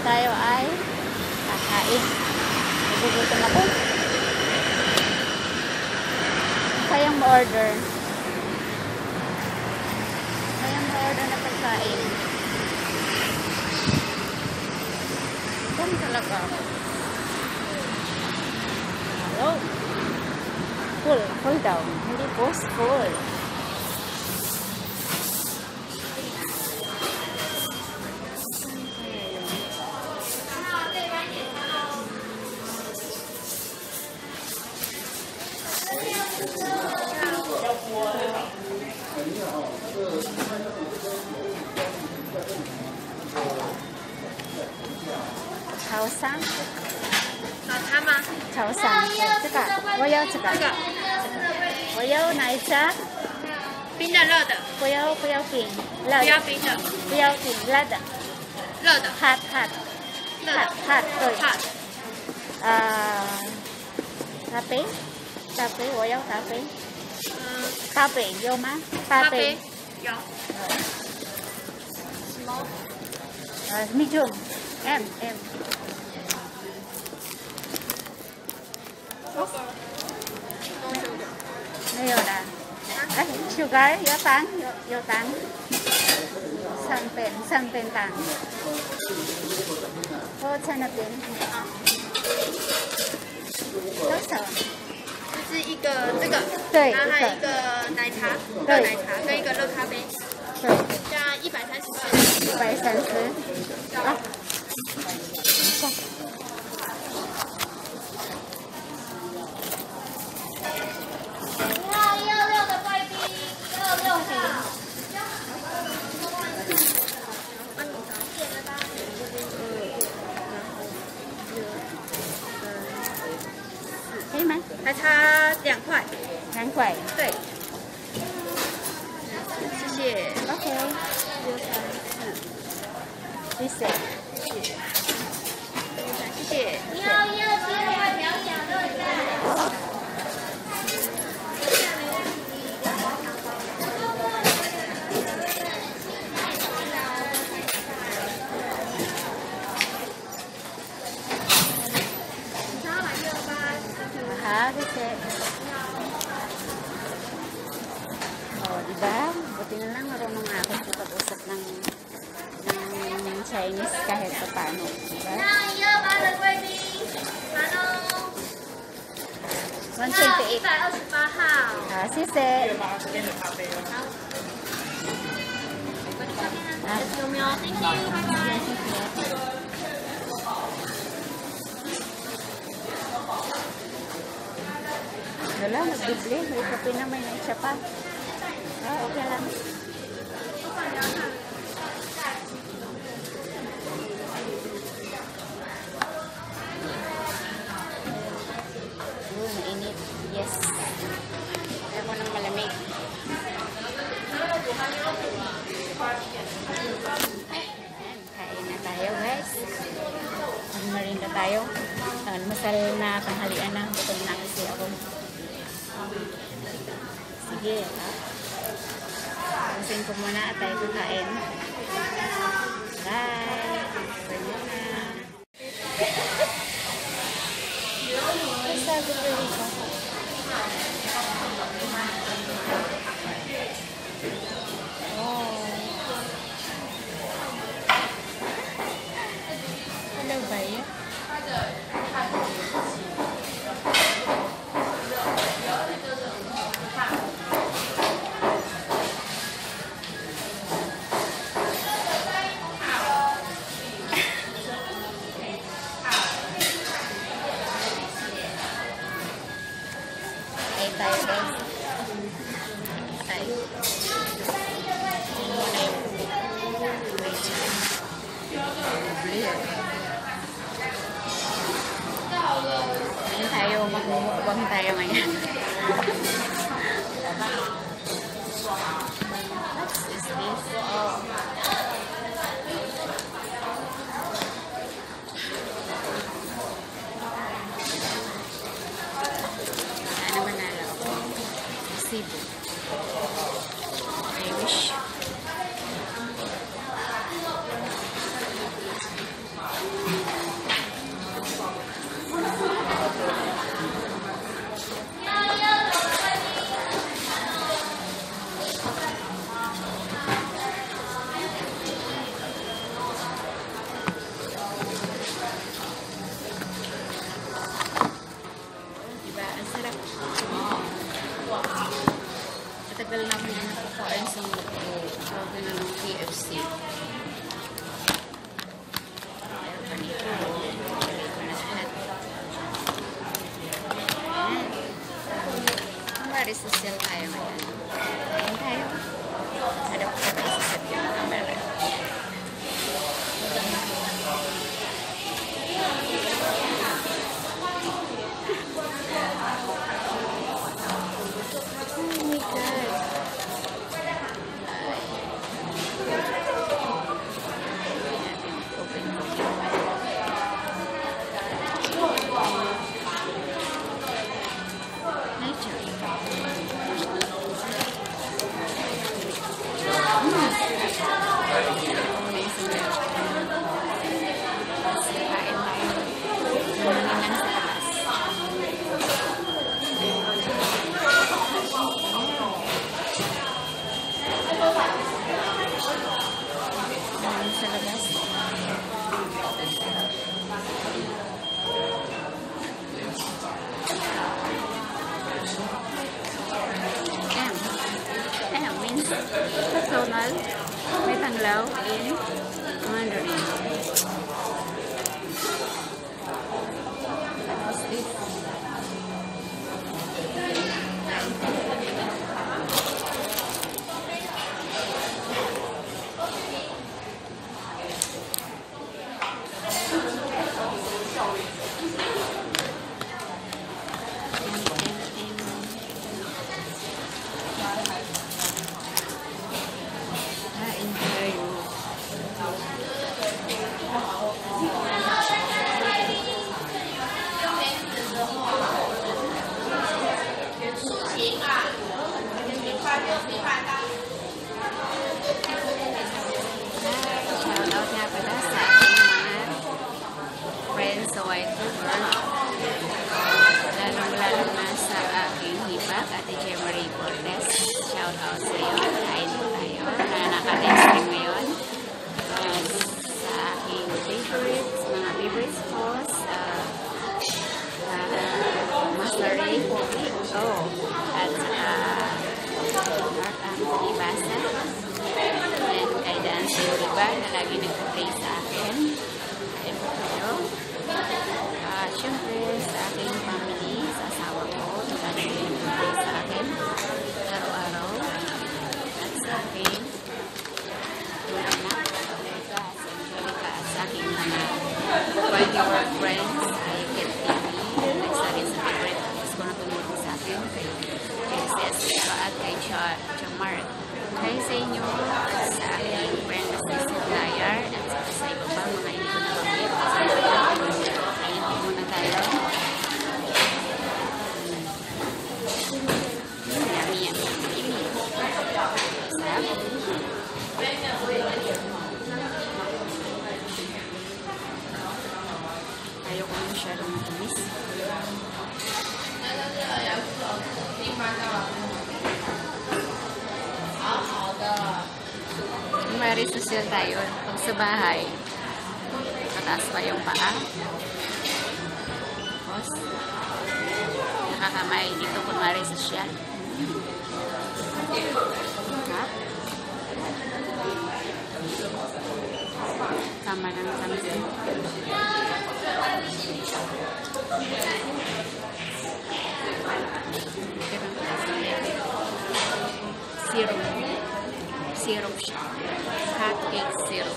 tayo ay kakain. Nagugutom ako. Kayang ma-order. Kayang ma-order na pagkain. Saan talaga ako? Hello? Full daw. Hindi post full.潮汕，找他吗？潮汕，这个我要这个，我要哪一家？冰的、热的，不要冰，不热的，要冰的，不要冰，热的，热的， hot 热的，对，好，咖啡，我要咖啡，咖啡有吗？咖啡有。medium M。没有的，哎，sugar 有糖，三片糖，我在那边，多少？就是一个这个，对然后还有一个奶茶，热奶茶跟一个热咖啡，对加130块。 130，啊，66的贵宾，66号。可以吗？还差2块。2块。对。谢谢。 OK。谢谢。谢谢。你好，127块表奖热赞。 Kasi diba? Buti na lang marunong ako sa pag-usap ng Chinese kahit pa paano, diba? 128 号。谢谢。有没有 ？Thank you， 拜拜。 Wala, nagbibli. May kape na may naisya pa. Okay lang. Mainit. Yes. Kaya ko ng malamig. Kain na tayo, guys. Magmarin na tayo. Masal na tanghalian na. Gutom na kasi ako. Sige, Usin ko muna at tayo kakain. Bye! Sabi ko dito. Hello ba yun? Tayo guys. Tayo. Muna yung ngayon tayo, magmumukbang tayo ngayon. What is this? Cebu. I wish. masarap. Matagal namin na nakakain sa muto. Sabi na ng KFC. Ayaw pa nito. Ayaw pa na lahat. Marisocial tayo ngayon. Kain tayo. Harap ka tayo sa sabi ng camera. Sa labas. M means personal. May tanglaw in Mandarin. What's this? Shoutout nga pala sa aking mga friends sa Vancouver. Lalong-lalo na sa aking hibak, Ate Jemarie Cortez. Shoutout sa iyo. Kain po tayo na naka-testing ngayon. Sa aking favorites, mga favorites ko Master Ray at Mark Anthony Basa and kay Dan Silva na lagi nag-pray sa akin. Kain po kayo. Siyempre sa aking family, sa asawa ko na lagi nag-pray sa akin araw-araw at sa aking mga anak sa Angelica at sa aking mga work friends ay Kit TV nagsa rin sa favorite artist ko na tumulong sa akin kay Cesar at kay Chamar. Kaya sa inyo at sa aking friend na si Supplier at sa iba pa mga hindi ko nabanggit kain po muna tayo. Yummy yan. Ayaw ko masyadong matumis. Marisocial tayo. Pag sa bahay, mataas pa yung paa. Tapos, nakakamay dito kung marisocial. Ha? Tama lang kami. Syrup siya. Hot cake syrup.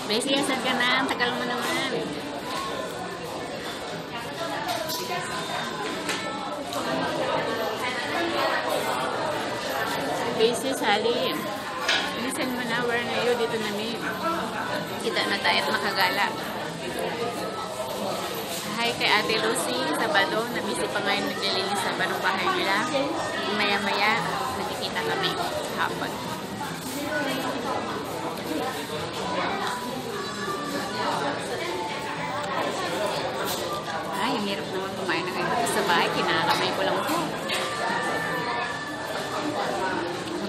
Besi, asan ka na? Ang tagal mo naman. Besi, Sally. Listen mo na, where na yun? Dito na may. Kita na tayo at makagala. Hi kay Ate Lucy sa Bado. Nabisi pa ngayon naglilinis sa Badong bahay nila. Maya-maya, nakikita kami hapon. Ay, ang hirap naman kumain na ngayon sa bahay. Kinakamay ko lang po.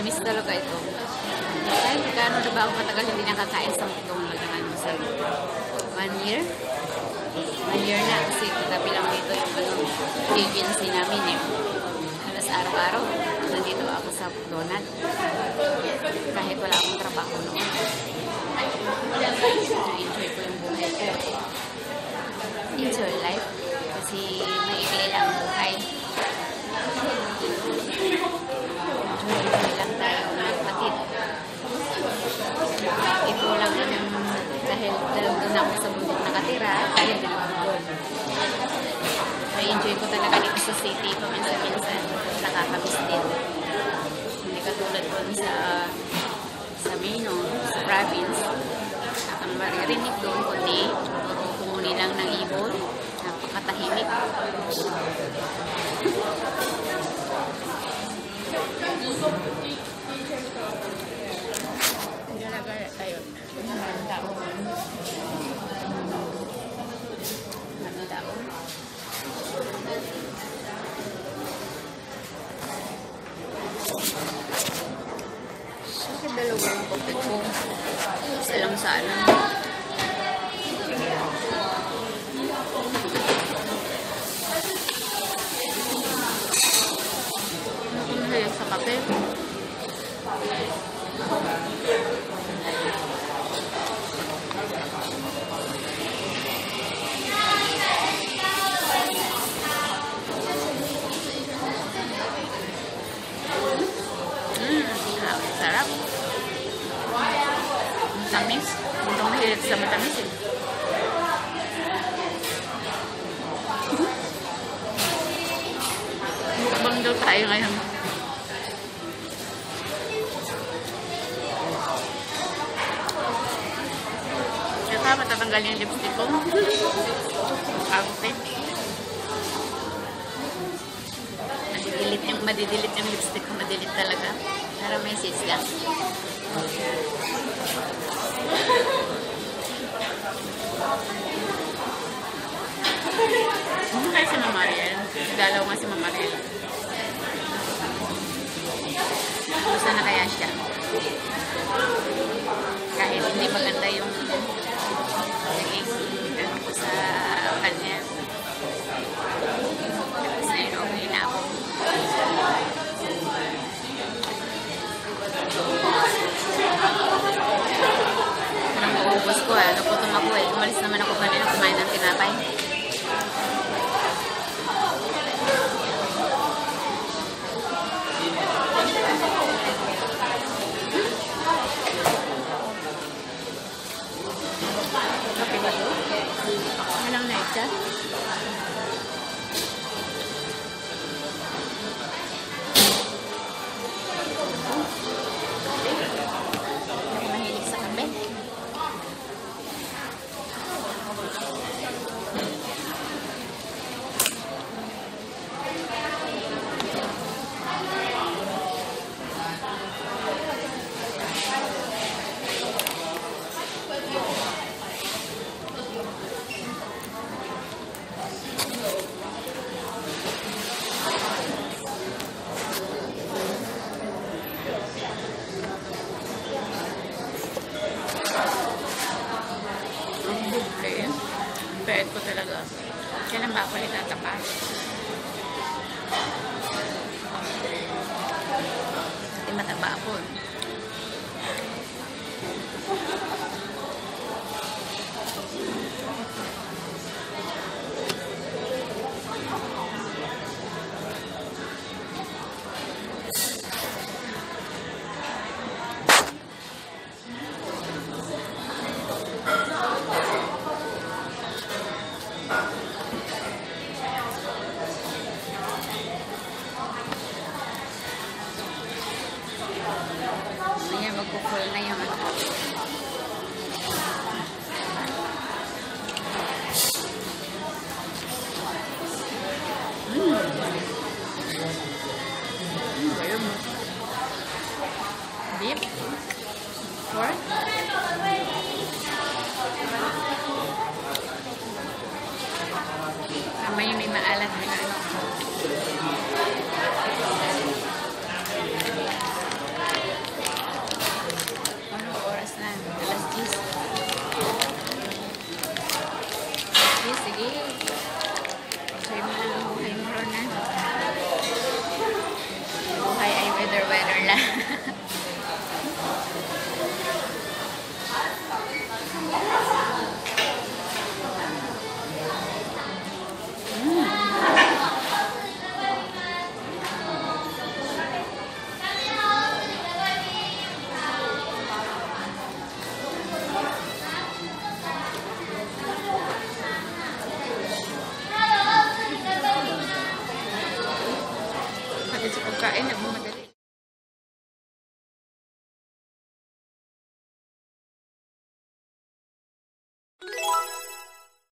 Miss talaga ito. Ay, kano na ba ako matagal hindi nakakain sa mutong lagangan mo sa 1 year. 1 year na kasi katabi lang dito yung agency namin eh. Halos araw-araw nandito ako sa donut. Kahit wala akong trabaho noon. Enjoy ko yung buhay ko. Enjoy life. Kasi maikli lang ang buhay. Enjoy lang tayo mga kapatid. Ito lang yung dahil doon ako sa bundok nakatira, dahil doon. Na-enjoy ko talaga dito sa city, paminsan-minsan, nakakamiss din. Hindi katulad doon sa Mino, sa province. Ang maririnig doon, kundi kumuni lang ng ibon, napakatahimik. Tayo. Bakit dalawa yung kopi ko? Isa lang sana. Ako nahiyak sa kape. Sarap. Matamis. Hindi ko mahilig sa matamis eh. Mukbang daw tayo ngayon. Kaya matatanggal yung lipstick ko. Arte. Madidilit yung lipstick ko. Madidilit talaga. Para may sis lang. Ano kaya si Mama Ariel? Galaw nga si Mama Ariel. Gusto na kaya siya? Kahit hindi maganda yung naging ko sa kanya. Tapos na yun, okay na ako. Parang maubos ko eh. Naputom ako eh. Umalis naman ako kanina kumain ng tinapay. Okay ba ito? Walang naitsa? Pwede ko talaga. Kailan ba ako ulit tatapas? Kasi mataba ako. Sige, sige. Enjoy mo lang ang buhay mo, Rona. Buhay ay weather lang. Pagkain, nagmamadali.